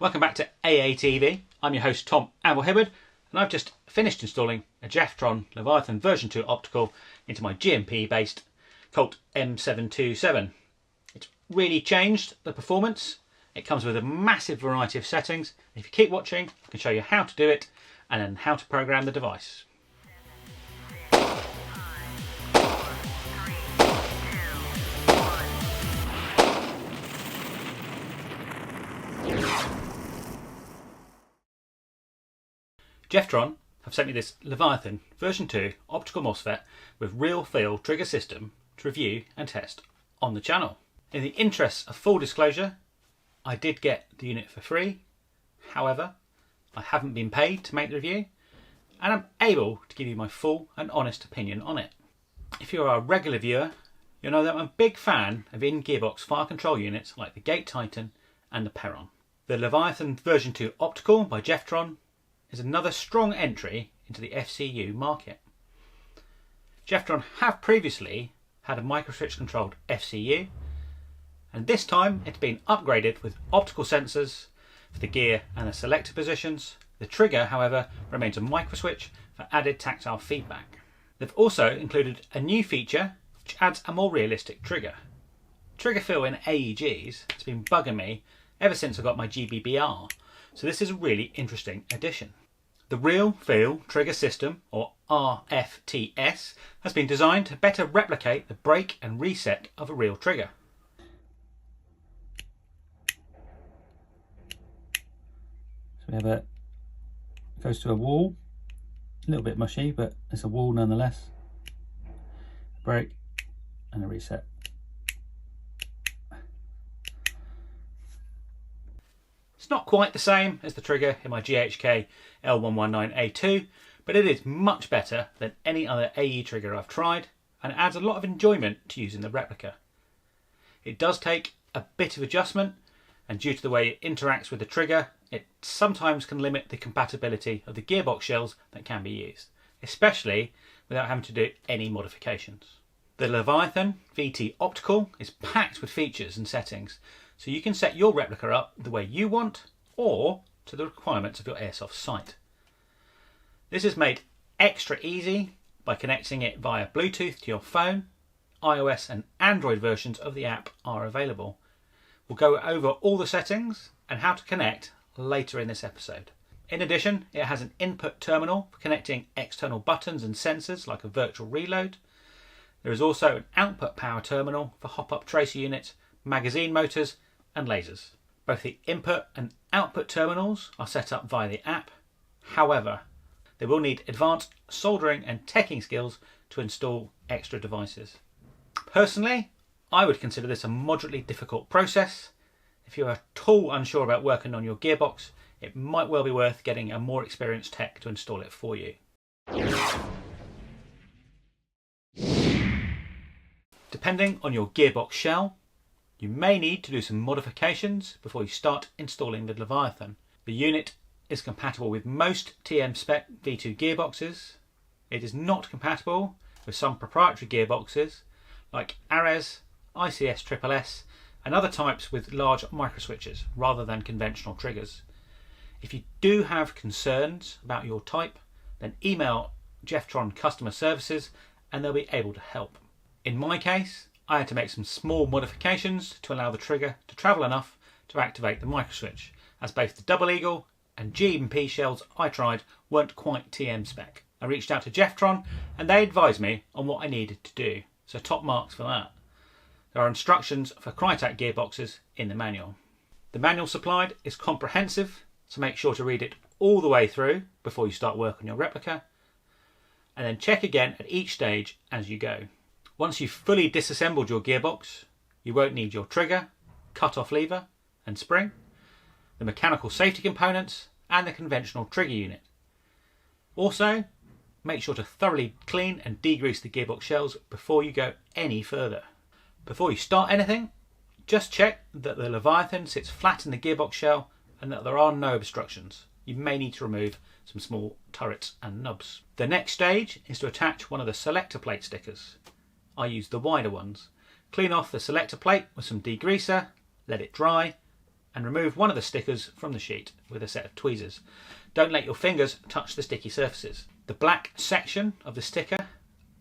Welcome back to AATV. I'm your host Tom Anvil Hibberd, and I've just finished installing a Jefftron Leviathan-V2 Optical into my G&P based Colt M727. It's really changed the performance. It comes with a massive variety of settings. If you keep watching, I can show you how to do it and then how to program the device. Jefftron have sent me this Leviathan version 2 optical MOSFET with real feel trigger system to review and test on the channel. In the interests of full disclosure, I did get the unit for free. However, I haven't been paid to make the review, and I'm able to give you my full and honest opinion on it. If you're a regular viewer, you'll know that I'm a big fan of in-gearbox fire control units like the Gate Titan and the Perron. The Leviathan version 2 Optical by Jefftron is another strong entry into the FCU market. Jefftron have previously had a microswitch controlled FCU, and this time it's been upgraded with optical sensors for the gear and the selector positions. The trigger, however, remains a microswitch for added tactile feedback. They've also included a new feature which adds a more realistic trigger. Trigger feel in AEGs has been bugging me ever since I got my GBBR, so this is a really interesting addition. The Real Feel Trigger System, or RFTS, has been designed to better replicate the break and reset of a real trigger. So we have it goes to a wall, a little bit mushy, but it's a wall nonetheless. A break and a reset. It's not quite the same as the trigger in my GHK L119A2, but it is much better than any other AE trigger I've tried, and it adds a lot of enjoyment to using the replica. It does take a bit of adjustment, and due to the way it interacts with the trigger, it sometimes can limit the compatibility of the gearbox shells that can be used, especially without having to do any modifications. The Leviathan-V2 Optical is packed with features and settings, so you can set your replica up the way you want or to the requirements of your Airsoft site. This is made extra easy by connecting it via Bluetooth to your phone. iOS and Android versions of the app are available. We'll go over all the settings and how to connect later in this episode. In addition, it has an input terminal for connecting external buttons and sensors like a virtual reload. There is also an output power terminal for hop-up tracer units, magazine motors and lasers. Both the input and output terminals are set up via the app. However, they will need advanced soldering and teching skills to install extra devices. Personally, I would consider this a moderately difficult process. If you're at all unsure about working on your gearbox, it might well be worth getting a more experienced tech to install it for you. Depending on your gearbox shell, you may need to do some modifications before you start installing the Leviathan. The unit is compatible with most TM spec V2 gearboxes. It is not compatible with some proprietary gearboxes like Ares, ICS SSS and other types with large microswitches rather than conventional triggers. If you do have concerns about your type, then email Jefftron customer services and they'll be able to help. In my case, I had to make some small modifications to allow the trigger to travel enough to activate the microswitch, as both the Double Eagle and G&P shells I tried weren't quite TM spec. I reached out to Jefftron and they advised me on what I needed to do, so top marks for that. There are instructions for Crytac gearboxes in the manual. The manual supplied is comprehensive, so make sure to read it all the way through before you start work on your replica, and then check again at each stage as you go. Once you've fully disassembled your gearbox, you won't need your trigger, cut-off lever and spring, the mechanical safety components and the conventional trigger unit. Also, make sure to thoroughly clean and degrease the gearbox shells before you go any further. Before you start anything, just check that the Leviathan sits flat in the gearbox shell and that there are no obstructions. You may need to remove some small turrets and nubs. The next stage is to attach one of the selector plate stickers. I use the wider ones. Clean off the selector plate with some degreaser, let it dry, and remove one of the stickers from the sheet with a set of tweezers. Don't let your fingers touch the sticky surfaces. The black section of the sticker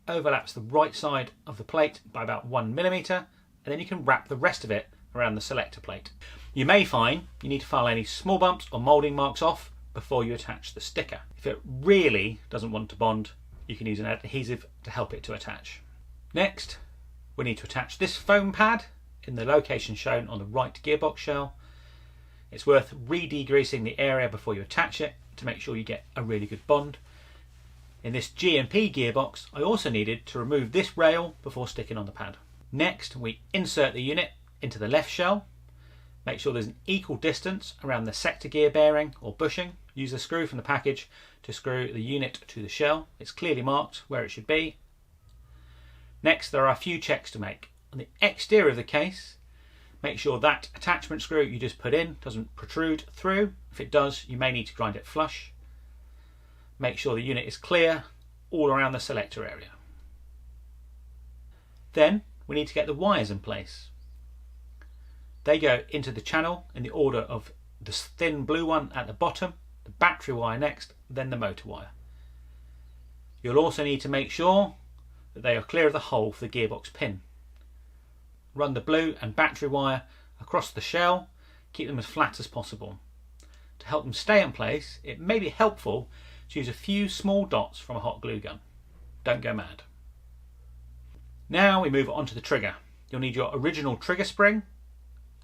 overlaps the right side of the plate by about 1mm, and then you can wrap the rest of it around the selector plate. You may find you need to file any small bumps or moulding marks off before you attach the sticker. If it really doesn't want to bond, you can use an adhesive to help it to attach. Next, we need to attach this foam pad in the location shown on the right gearbox shell. It's worth re-degreasing the area before you attach it to make sure you get a really good bond. In this G&P gearbox, I also needed to remove this rail before sticking on the pad. Next, we insert the unit into the left shell. Make sure there's an equal distance around the sector gear bearing or bushing. Use the screw from the package to screw the unit to the shell. It's clearly marked where it should be. Next, there are a few checks to make. On the exterior of the case, make sure that attachment screw you just put in doesn't protrude through. If it does, you may need to grind it flush. Make sure the unit is clear all around the selector area. Then we need to get the wires in place. They go into the channel in the order of the thin blue one at the bottom, the battery wire next, then the motor wire. You'll also need to make sure that they are clear of the hole for the gearbox pin. Run the blue and battery wire across the shell, keep them as flat as possible. To help them stay in place, it may be helpful to use a few small dots from a hot glue gun. Don't go mad. Now we move on to the trigger. You'll need your original trigger spring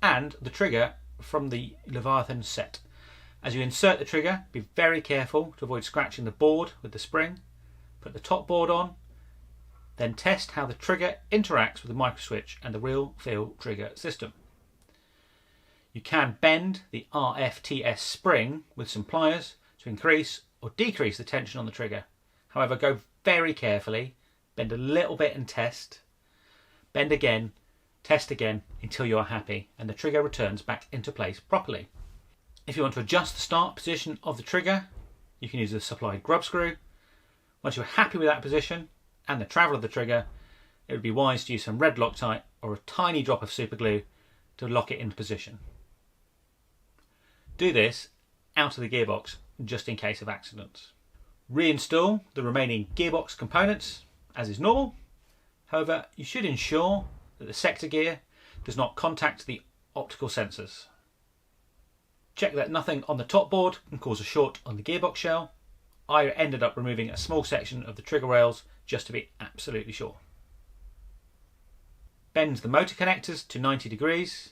and the trigger from the Leviathan set. As you insert the trigger, be very careful to avoid scratching the board with the spring. Put the top board on, then test how the trigger interacts with the microswitch and the real feel trigger system. You can bend the RFTS spring with some pliers to increase or decrease the tension on the trigger. However, go very carefully, bend a little bit and test, bend again, test again until you are happy and the trigger returns back into place properly. If you want to adjust the start position of the trigger, you can use the supplied grub screw. Once you're happy with that position and the travel of the trigger, it would be wise to use some red Loctite or a tiny drop of super glue to lock it into position. Do this out of the gearbox just in case of accidents. Reinstall the remaining gearbox components as is normal. However, you should ensure that the sector gear does not contact the optical sensors. Check that nothing on the top board can cause a short on the gearbox shell. I ended up removing a small section of the trigger rails just to be absolutely sure. Bend the motor connectors to 90 degrees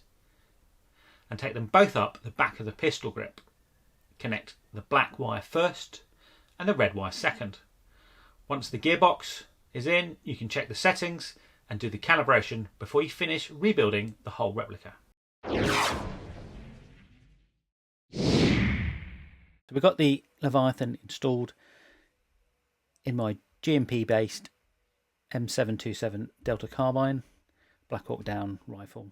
and take them both up the back of the pistol grip. Connect the black wire first and the red wire second. Once the gearbox is in, you can check the settings and do the calibration before you finish rebuilding the whole replica. So we've got the Leviathan installed in my G&P based M727 Delta Carbine Black Hawk Down rifle.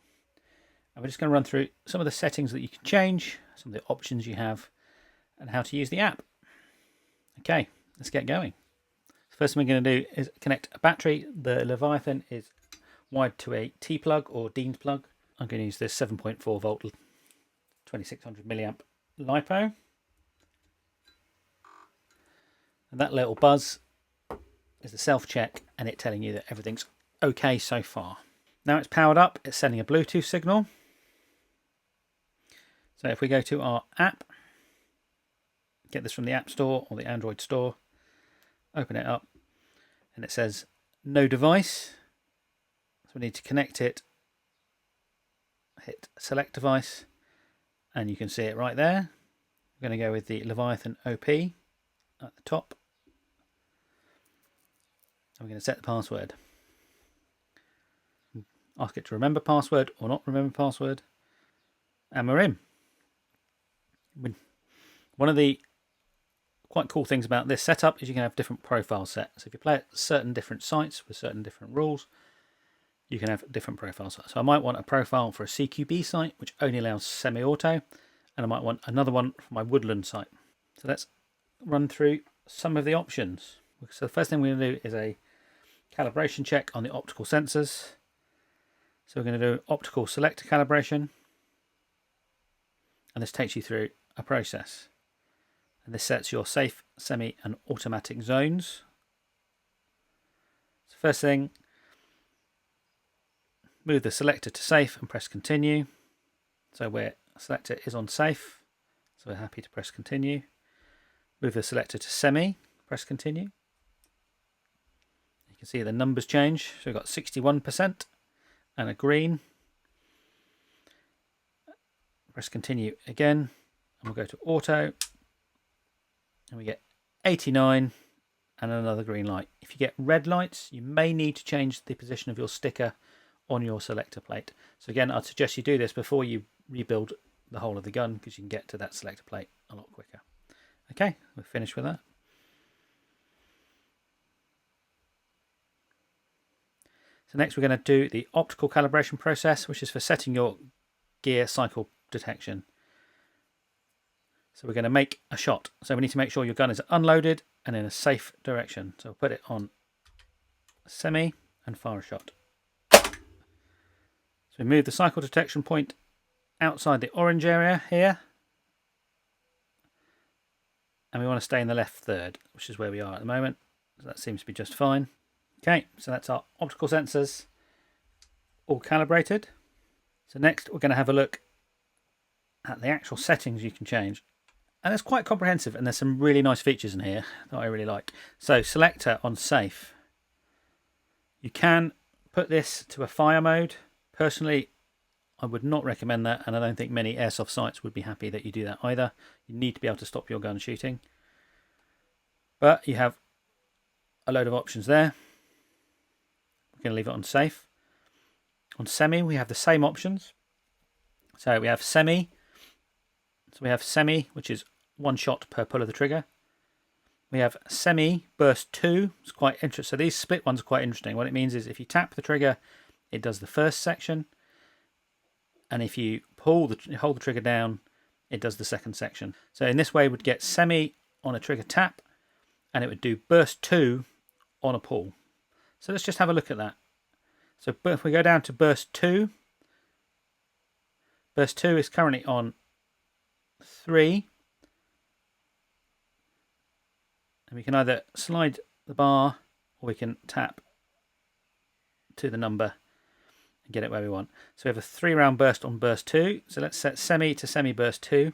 And we're just going to run through some of the settings that you can change, some of the options you have, and how to use the app. Okay, let's get going. The first thing we're going to do is connect a battery. The Leviathan is wired to a T-plug or Dean's plug. I'm going to use this 7.4 volt 2600 milliamp LiPo. And that little buzz is the self-check and it telling you that everything's okay so far. Now it's powered up, it's sending a Bluetooth signal. So if we go to our app, get this from the App Store or the Android Store, open it up, and it says no device. So we need to connect it, hit select device, and you can see it right there. We're going to go with the Leviathan OP at the top. And we're going to set the password. Ask it to remember password or not remember password. And we're in. One of the quite cool things about this setup is you can have different profiles set. So if you play at certain different sites with certain different rules, you can have different profiles. So I might want a profile for a CQB site, which only allows semi-auto, and I might want another one for my woodland site. So let's run through some of the options. So the first thing we're going to do is a calibration check on the optical sensors. So we're going to do optical selector calibration. and this takes you through a process. And this sets your safe, semi and automatic zones. So first thing, move the selector to safe and press continue. So where selector is on safe, so we're happy to press continue. Move the selector to semi, press continue. You can see the numbers change. So we've got 61% and a green. Press continue again, and we'll go to auto, and we get 89 and another green light. If you get red lights, you may need to change the position of your sticker on your selector plate. So again, I'd suggest you do this before you rebuild the whole of the gun, because you can get to that selector plate a lot quicker. Okay, we're finished with that. So next we're going to do the optical calibration process, which is for setting your gear cycle detection. So we're going to make a shot. So we need to make sure your gun is unloaded and in a safe direction. So we'll put it on semi and fire a shot. So we move the cycle detection point outside the orange area here. And we want to stay in the left third, which is where we are at the moment. So that seems to be just fine. Okay, so that's our optical sensors all calibrated. So next we're going to have a look at the actual settings you can change. And it's quite comprehensive, and there's some really nice features in here that I really like. So selector on safe. You can put this to a fire mode. Personally, I would not recommend that, and I don't think many airsoft sites would be happy that you do that either. You need to be able to stop your gun shooting. But you have a load of options there. We're going to leave it on safe. On semi, we have the same options. So we have semi. So we have semi, which is one shot per pull of the trigger. We have semi burst 2. It's quite interesting. So these split ones are quite interesting. What it means is if you tap the trigger, it does the first section. And if you hold the trigger down, it does the second section. So in this way, we'd get semi on a trigger tap, and it would do burst 2 on a pull. So let's just have a look at that. So if we go down to burst 2, burst 2 is currently on 3. And we can either slide the bar, or we can tap to the number and get it where we want. So we have a 3-round burst on burst 2. So let's set semi to semi burst 2.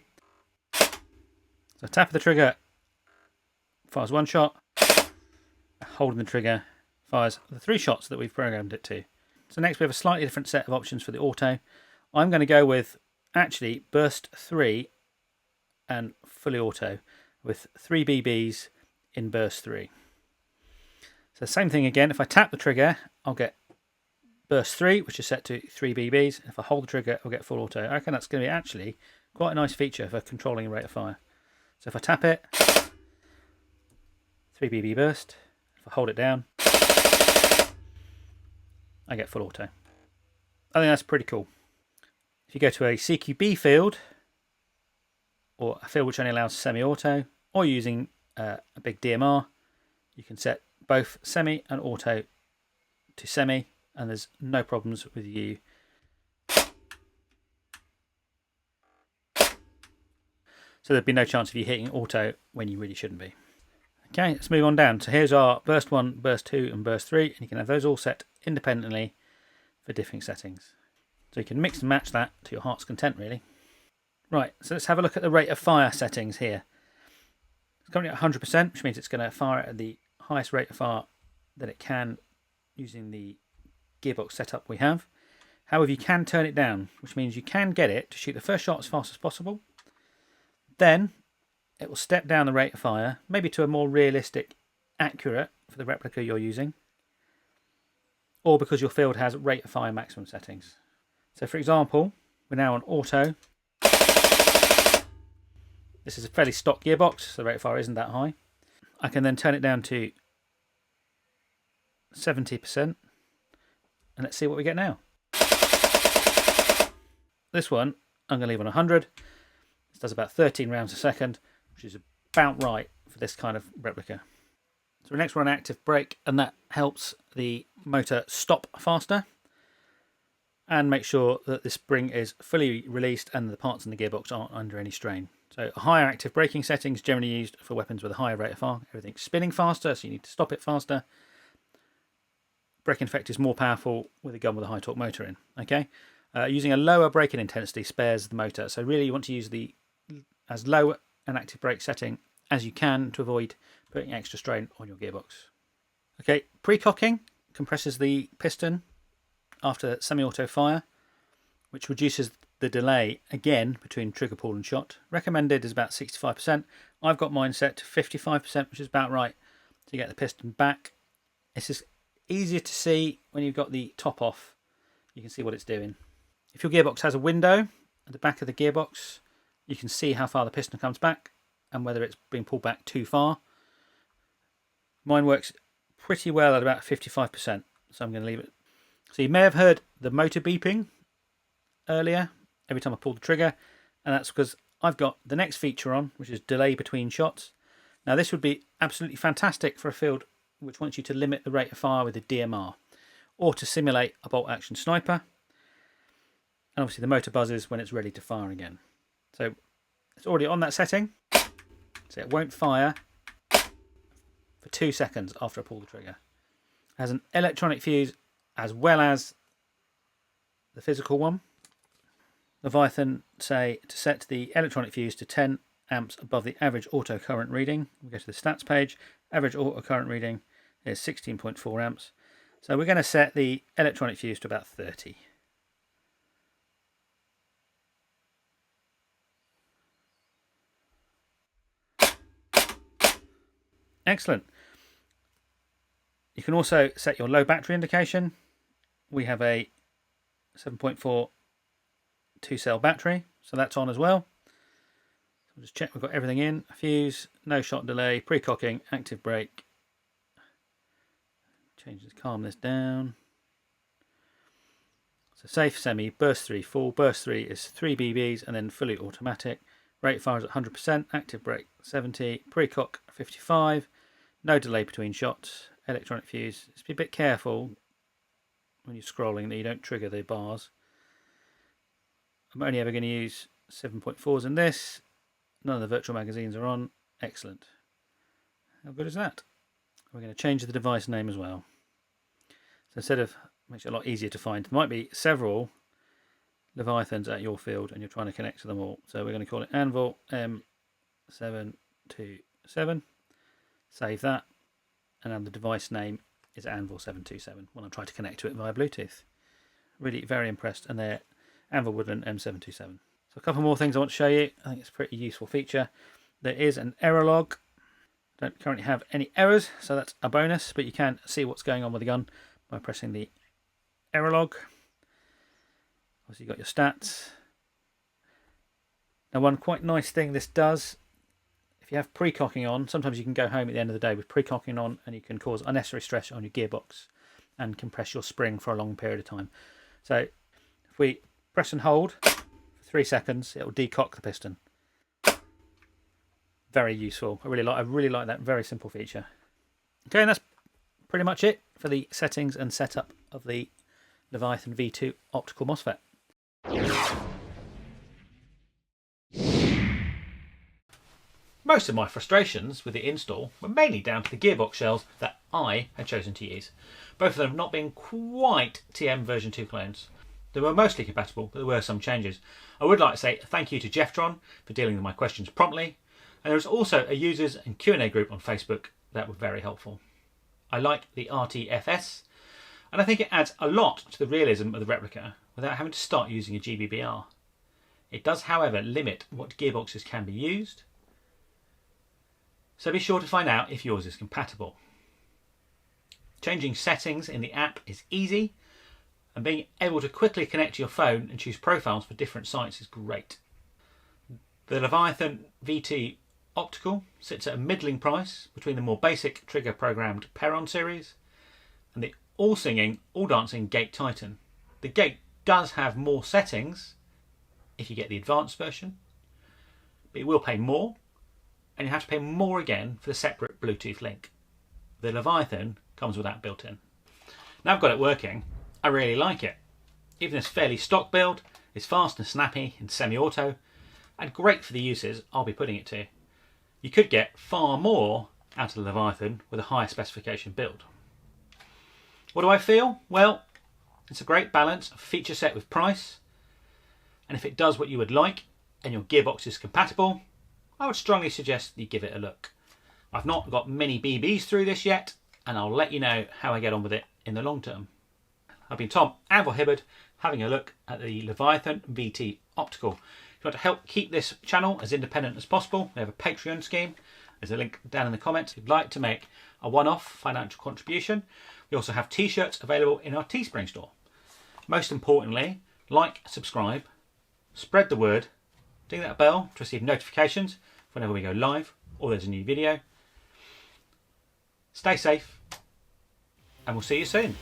So tap of the trigger fires 1 shot. Holding the trigger fires the 3 shots that we've programmed it to. So next we have a slightly different set of options for the auto. I'm going to go with actually burst 3 and fully auto with 3 BBs in burst 3. So same thing again, if I tap the trigger, I'll get burst 3, which is set to 3 BBs. If I hold the trigger, I'll get full auto. I reckon that's going to be actually quite a nice feature for controlling a rate of fire. So if I tap it, 3 BB burst. If I hold it down, I get full auto. I think that's pretty cool. If you go to a CQB field, or a field which only allows semi-auto, or using a big DMR, you can set both semi and auto to semi, and there's no problems with you. So there'd be no chance of you hitting auto when you really shouldn't be. Okay, let's move on down. So here's our burst 1, burst 2 and burst 3, and you can have those all set independently for different settings. So you can mix and match that to your heart's content, really. Right, so let's have a look at the rate of fire settings here. It's currently at 100%, which means it's going to fire at the highest rate of fire that it can using the gearbox setup we have. However, you can turn it down, which means you can get it to shoot the first shot as fast as possible. Then it will step down the rate of fire, maybe to a more realistic, accurate for the replica you're using, or because your field has rate of fire maximum settings. So for example, we're now on auto. This is a fairly stock gearbox, so the rate of fire isn't that high. I can then turn it down to 70%, and let's see what we get now. This one I'm going to leave on 100. This does about 13 rounds a second, which is about right for this kind of replica. So next we're on active brake, and that helps the motor stop faster. and make sure that the spring is fully released and the parts in the gearbox aren't under any strain. So higher active braking settings generally used for weapons with a higher rate of fire. Everything's spinning faster, so you need to stop it faster. Braking effect is more powerful with a gun with a high torque motor in. Okay, using a lower braking intensity spares the motor, so really you want to use the as low an active brake setting as you can to avoid putting extra strain on your gearbox. Okay, precocking compresses the piston after semi-auto fire, which reduces the delay again between trigger pull and shot. Recommended is about 65%. I've got mine set to 55%, which is about right to get the piston back. It's just easier to see when you've got the top off. You can see what it's doing. If your gearbox has a window at the back of the gearbox, you can see how far the piston comes back and whether it's been pulled back too far. Mine works pretty well at about 55%, so I'm going to leave it. So you may have heard the motor beeping earlier every time I pulled the trigger, and that's because I've got the next feature on, which is delay between shots. Now this would be absolutely fantastic for a field which wants you to limit the rate of fire with a DMR, or to simulate a bolt action sniper. And obviously the motor buzzes when it's ready to fire again. So it's already on that setting, so it won't fire for 2 seconds after I pull the trigger. It has an electronic fuse as well as the physical one. Leviathan say to set the electronic fuse to 10 amps above the average auto current reading. We go to the stats page. Average auto current reading is 16.4 amps. So we're going to set the electronic fuse to about 30. Excellent. You can also set your low battery indication. We have a 7.4 2-cell battery, so that's on as well. So we'll just check we've got everything in. Fuse, no shot delay, precocking, active brake. Calm this down. So safe, semi, burst 3 full. Burst 3 is 3 BBs and then fully automatic. Rate fire is at 100%, active brake 70, precock 55, no delay between shots, electronic fuse. Just be a bit careful when you're scrolling that you don't trigger the bars. I'm only ever going to use 7.4s in this. None of the virtual magazines are on. Excellent. How good is that? We're going to change the device name as well. So instead of, makes it a lot easier to find. There might be several Leviathans at your field and you're trying to connect to them all. So we're going to call it Anvil M727. Save that. And then the device name is Anvil 727 when I try to connect to it via Bluetooth. Really very impressed. And they're Anvil Woodland M727. So a couple more things I want to show you. I think it's a pretty useful feature. There is an error log. Don't currently have any errors, so that's a bonus, but you can see what's going on with the gun by pressing the error log. Obviously you've got your stats. Now one quite nice thing this does, if you have precocking on, sometimes you can go home at the end of the day with precocking on and you can cause unnecessary stress on your gearbox and compress your spring for a long period of time. So if we press and hold for 3 seconds, it will decock the piston. Very useful. I really like that very simple feature. Okay, and that's pretty much it for the settings and setup of the Leviathan-V2 Optical MOSFET. Most of my frustrations with the install were mainly down to the gearbox shells that I had chosen to use. Both of them not being quite TM version 2 clones. They were mostly compatible, but there were some changes. I would like to say thank you to Jefftron for dealing with my questions promptly. And there was also a users and Q&A group on Facebook that were very helpful. I like the RTFS, and I think it adds a lot to the realism of the replica without having to start using a GBBR. It does, however, limit what gearboxes can be used, so be sure to find out if yours is compatible. Changing settings in the app is easy, and being able to quickly connect to your phone and choose profiles for different sites is great. The Leviathan-V2 Optical sits at a middling price between the more basic trigger programmed Perron series and the all-singing, all-dancing Gate Titan. The Gate does have more settings if you get the advanced version, but you will pay more, and you have to pay more again for the separate Bluetooth link. The Leviathan comes with that built in. Now I've got it working, I really like it. Even this fairly stock build is fast and snappy in semi-auto and great for the uses I'll be putting it to. You could get far more out of the Leviathan with a higher specification build. What do I feel? Well, it's a great balance of feature set with price, and if it does what you would like and your gearbox is compatible, I would strongly suggest you give it a look. I've not got many BBs through this yet, and I'll let you know how I get on with it in the long term. I've been Tom, Anvil Hibberd, having a look at the Leviathan-V2 Optical. If you want to help keep this channel as independent as possible, we have a Patreon scheme. There's a link down in the comments. If you'd like to make a one-off financial contribution, we also have t-shirts available in our Teespring store. Most importantly, like, subscribe, spread the word, ding that bell to receive notifications whenever we go live or there's a new video. Stay safe, and we'll see you soon.